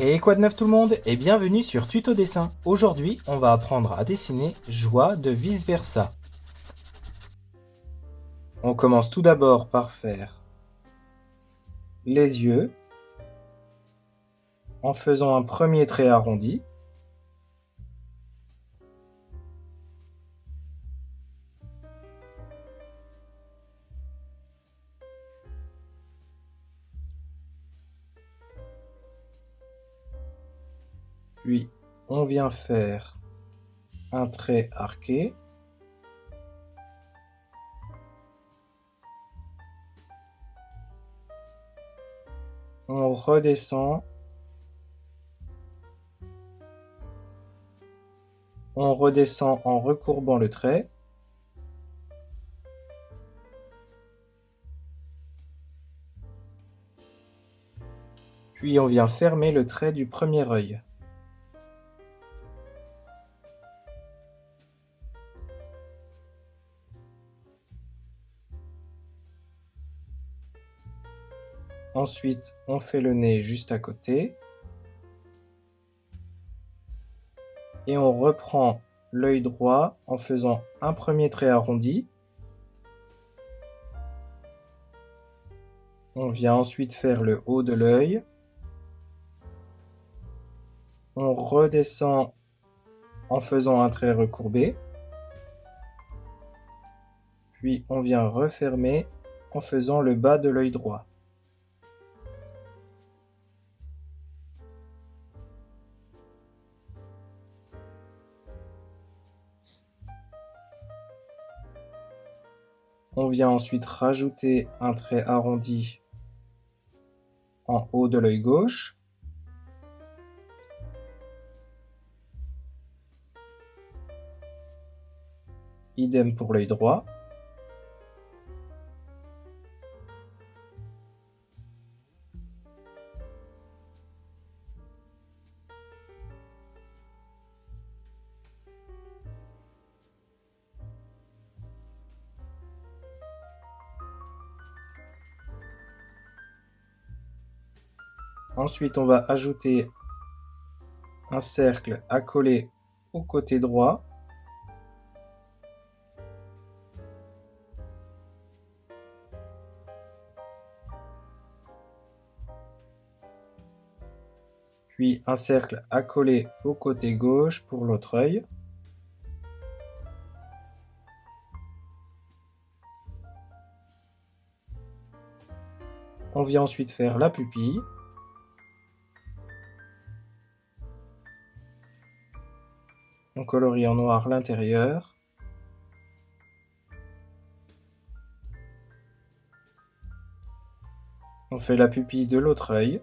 Et quoi de neuf tout le monde et bienvenue sur Tuto Dessin. Aujourd'hui, on va apprendre à dessiner Joie de vice versa. On commence tout d'abord par faire les yeux en faisant un premier trait arrondi. Puis, on vient faire un trait arqué. On redescend. On redescend en recourbant le trait. Puis on vient fermer le trait du premier œil. Ensuite, on fait le nez juste à côté. Et on reprend l'œil droit en faisant un premier trait arrondi. On vient ensuite faire le haut de l'œil. On redescend en faisant un trait recourbé. Puis on vient refermer en faisant le bas de l'œil droit. On vient ensuite rajouter un trait arrondi en haut de l'œil gauche. Idem pour l'œil droit. Ensuite, on va ajouter un cercle accolé au côté droit. Puis un cercle accolé au côté gauche pour l'autre œil. On vient ensuite faire la pupille. On colorie en noir l'intérieur. On fait la pupille de l'autre œil.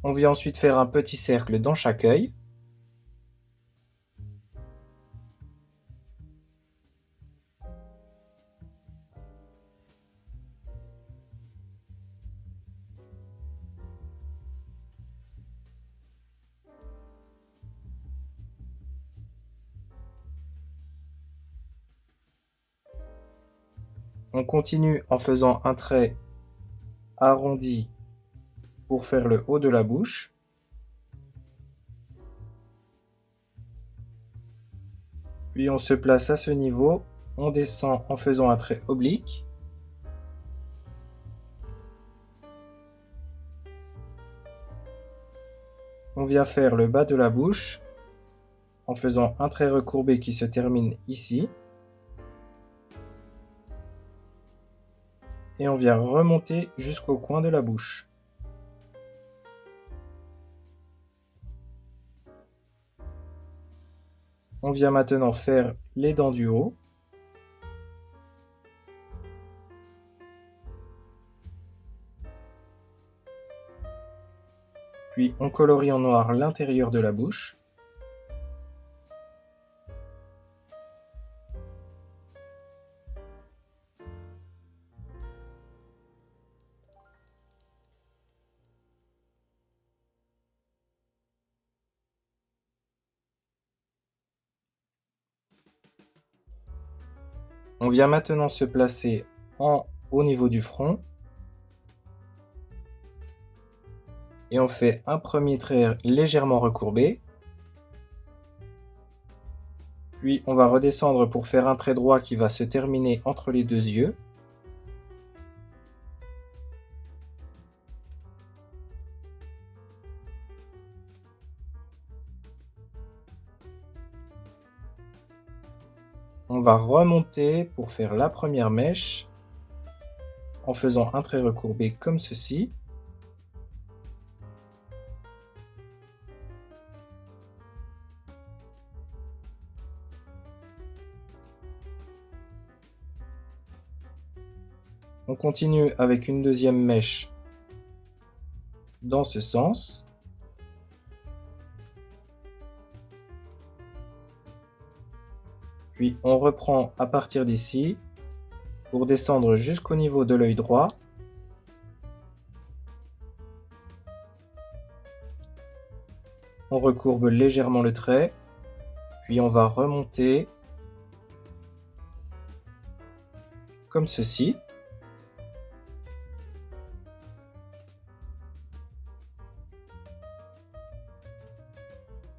On vient ensuite faire un petit cercle dans chaque œil. On continue en faisant un trait arrondi pour faire le haut de la bouche. Puis on se place à ce niveau, on descend en faisant un trait oblique. On vient faire le bas de la bouche en faisant un trait recourbé qui se termine ici. Et on vient remonter jusqu'au coin de la bouche. On vient maintenant faire les dents du haut. Puis on colorie en noir l'intérieur de la bouche. On vient maintenant se placer au niveau du front. Et on fait un premier trait légèrement recourbé. Puis on va redescendre pour faire un trait droit qui va se terminer entre les deux yeux. On va remonter pour faire la première mèche en faisant un trait recourbé comme ceci. On continue avec une deuxième mèche dans ce sens. Puis on reprend à partir d'ici pour descendre jusqu'au niveau de l'œil droit. On recourbe légèrement le trait, puis on va remonter comme ceci.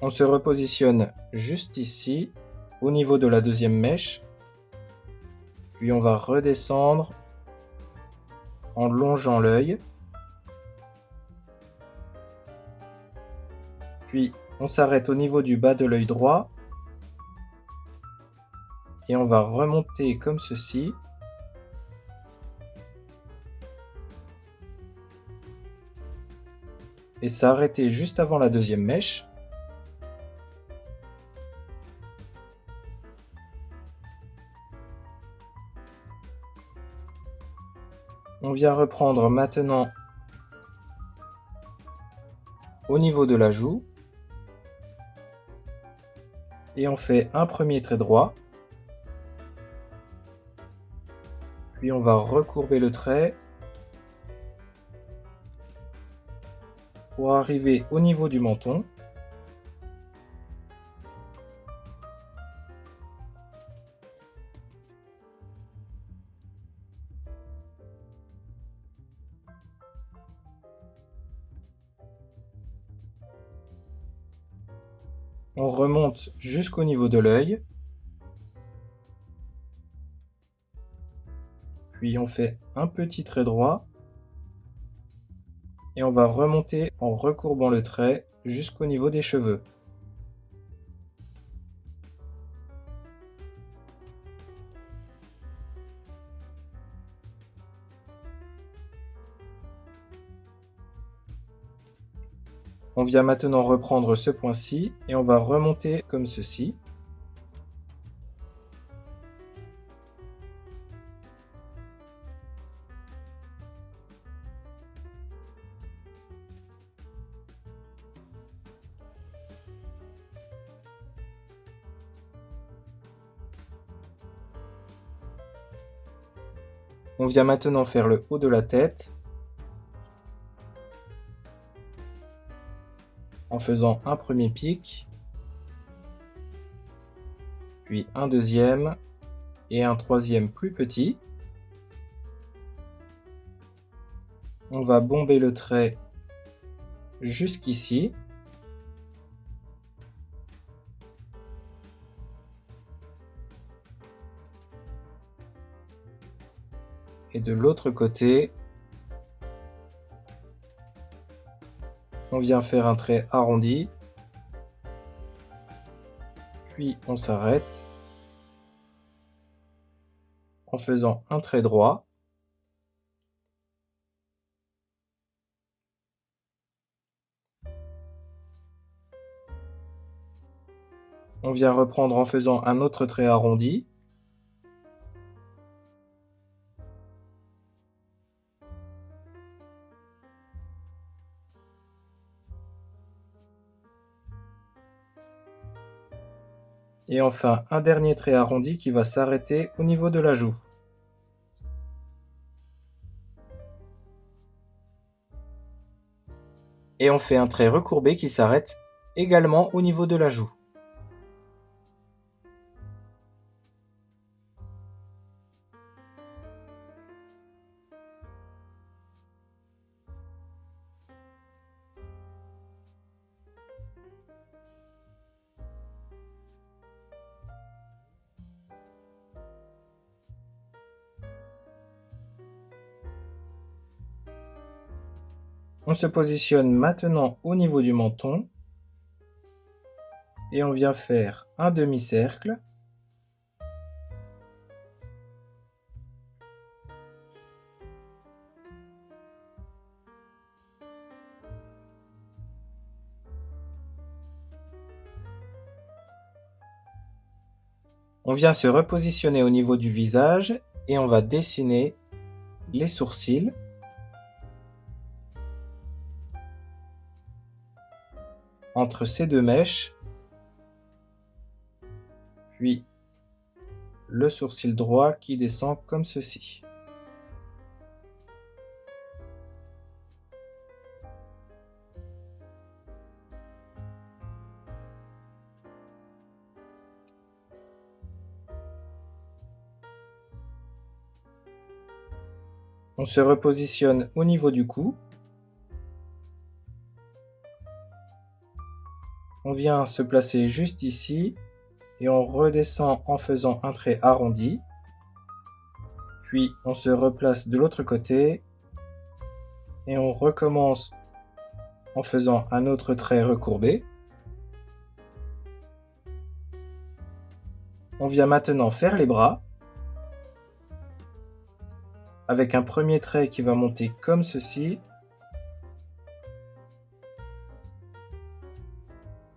On se repositionne juste ici, au niveau de la deuxième mèche. Puis on va redescendre en longeant l'œil. Puis on s'arrête au niveau du bas de l'œil droit. Et on va remonter comme ceci. Et s'arrêter juste avant la deuxième mèche. On vient reprendre maintenant au niveau de la joue. Et on fait un premier trait droit. Puis on va recourber le trait pour arriver au niveau du menton. On remonte jusqu'au niveau de l'œil. Puis on fait un petit trait droit. Et on va remonter en recourbant le trait jusqu'au niveau des cheveux. On vient maintenant reprendre ce point-ci et on va remonter comme ceci. On vient maintenant faire le haut de la tête en faisant un premier pic, puis un deuxième et un troisième plus petit. On va bomber le trait jusqu'ici. Et de l'autre côté, on vient faire un trait arrondi, puis on s'arrête en faisant un trait droit. On vient reprendre en faisant un autre trait arrondi. Et enfin, un dernier trait arrondi qui va s'arrêter au niveau de la joue. Et on fait un trait recourbé qui s'arrête également au niveau de la joue. On se positionne maintenant au niveau du menton et on vient faire un demi-cercle. On vient se repositionner au niveau du visage et on va dessiner les sourcils. Entre ces deux mèches, puis le sourcil droit qui descend comme ceci. On se repositionne au niveau du cou. On vient se placer juste ici et on redescend en faisant un trait arrondi. Puis on se replace de l'autre côté et on recommence en faisant un autre trait recourbé. On vient maintenant faire les bras avec un premier trait qui va monter comme ceci.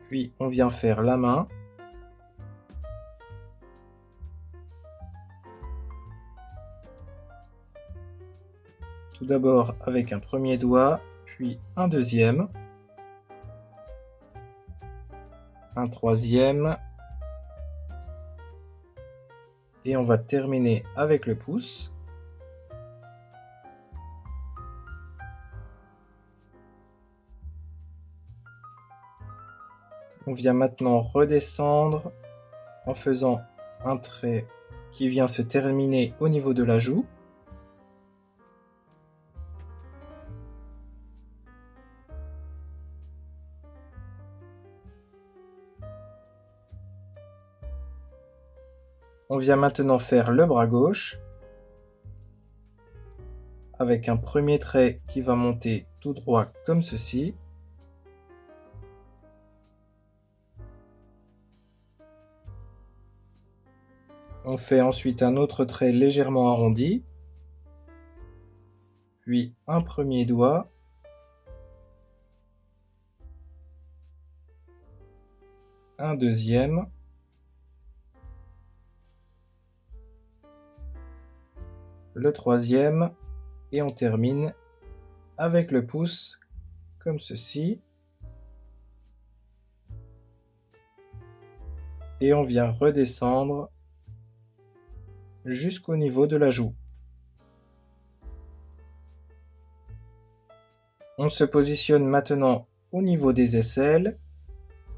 Puis on vient faire la main. Tout d'abord avec un premier doigt, puis un deuxième, un troisième, et on va terminer avec le pouce. On vient maintenant redescendre en faisant un trait qui vient se terminer au niveau de la joue. On vient maintenant faire le bras gauche avec un premier trait qui va monter tout droit comme ceci. On fait ensuite un autre trait légèrement arrondi, puis un premier doigt, un deuxième, le troisième, et on termine avec le pouce comme ceci. Et on vient redescendre jusqu'au niveau de la joue. On se positionne maintenant au niveau des aisselles.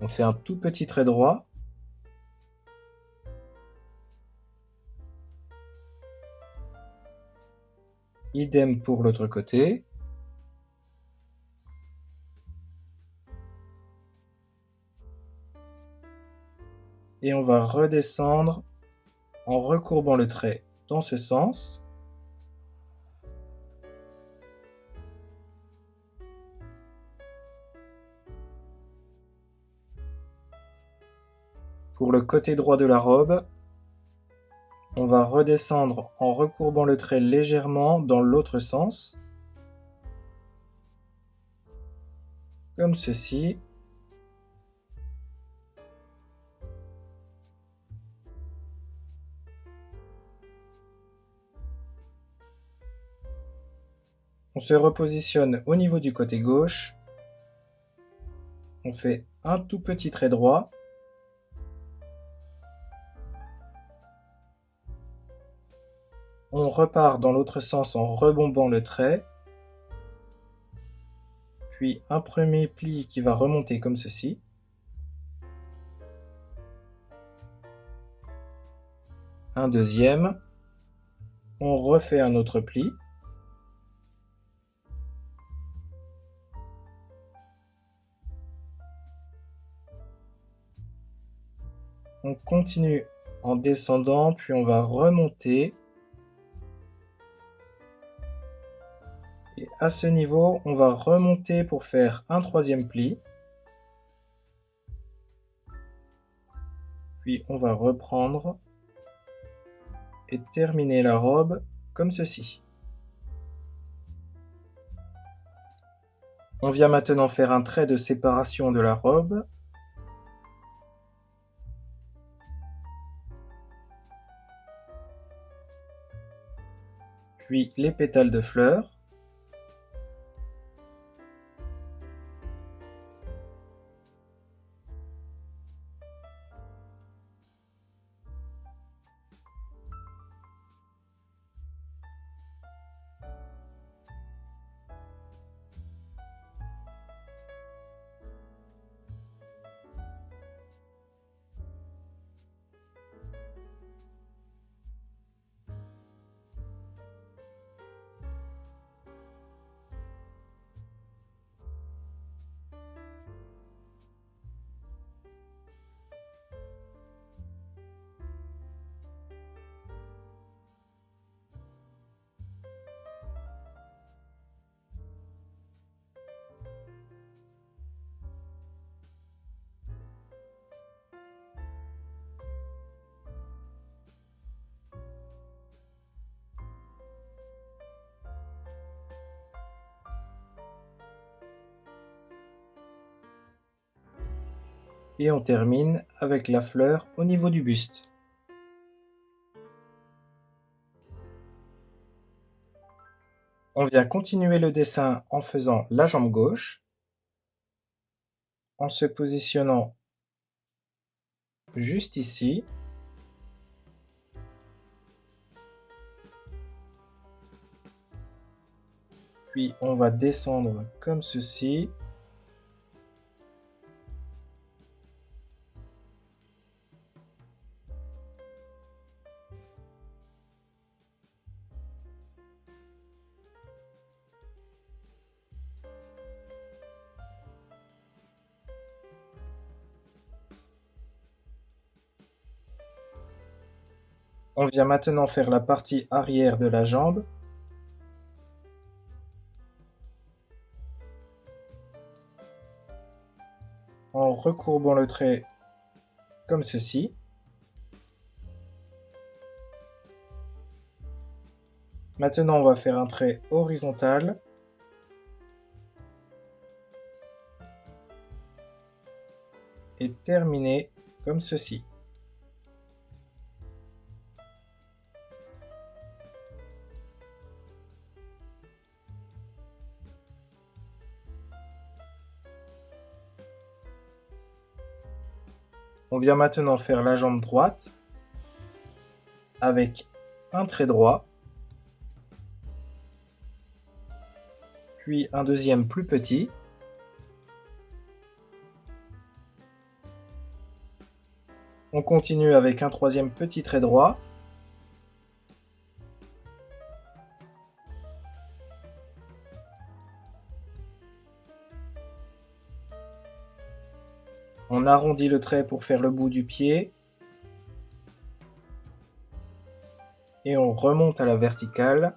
On fait un tout petit trait droit. Idem pour l'autre côté. Et on va redescendre en recourbant le trait dans ce sens. Pour le côté droit de la robe, on va redescendre en recourbant le trait légèrement dans l'autre sens, comme ceci. On se repositionne au niveau du côté gauche. On fait un tout petit trait droit. On repart dans l'autre sens en rebombant le trait. Puis un premier pli qui va remonter comme ceci. Un deuxième. On refait un autre pli. On continue en descendant, puis on va remonter. Et à ce niveau, on va remonter pour faire un troisième pli. Puis on va reprendre et terminer la robe comme ceci. On vient maintenant faire un trait de séparation de la robe. Puis les pétales de fleurs. Et on termine avec la fleur au niveau du buste. On vient continuer le dessin en faisant la jambe gauche, en se positionnant juste ici. Puis on va descendre comme ceci. On vient maintenant faire la partie arrière de la jambe. En recourbant le trait comme ceci. Maintenant, on va faire un trait horizontal. Et terminer comme ceci. On vient maintenant faire la jambe droite avec un trait droit, puis un deuxième plus petit. On continue avec un troisième petit trait droit. On arrondit le trait pour faire le bout du pied. Et on remonte à la verticale.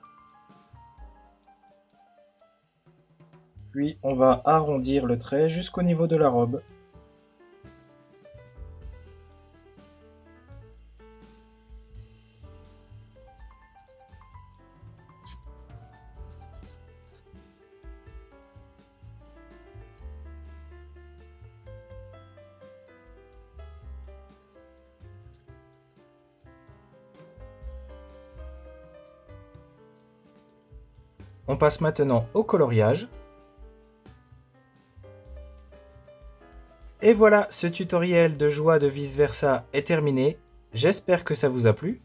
Puis on va arrondir le trait jusqu'au niveau de la robe. On passe maintenant au coloriage. Et voilà, ce tutoriel de joie de vice versa est terminé. J'espère que ça vous a plu.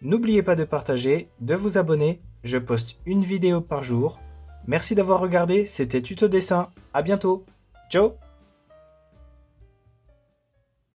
N'oubliez pas de partager, de vous abonner. Je poste une vidéo par jour. Merci d'avoir regardé, c'était Tuto Dessin. À bientôt. Ciao.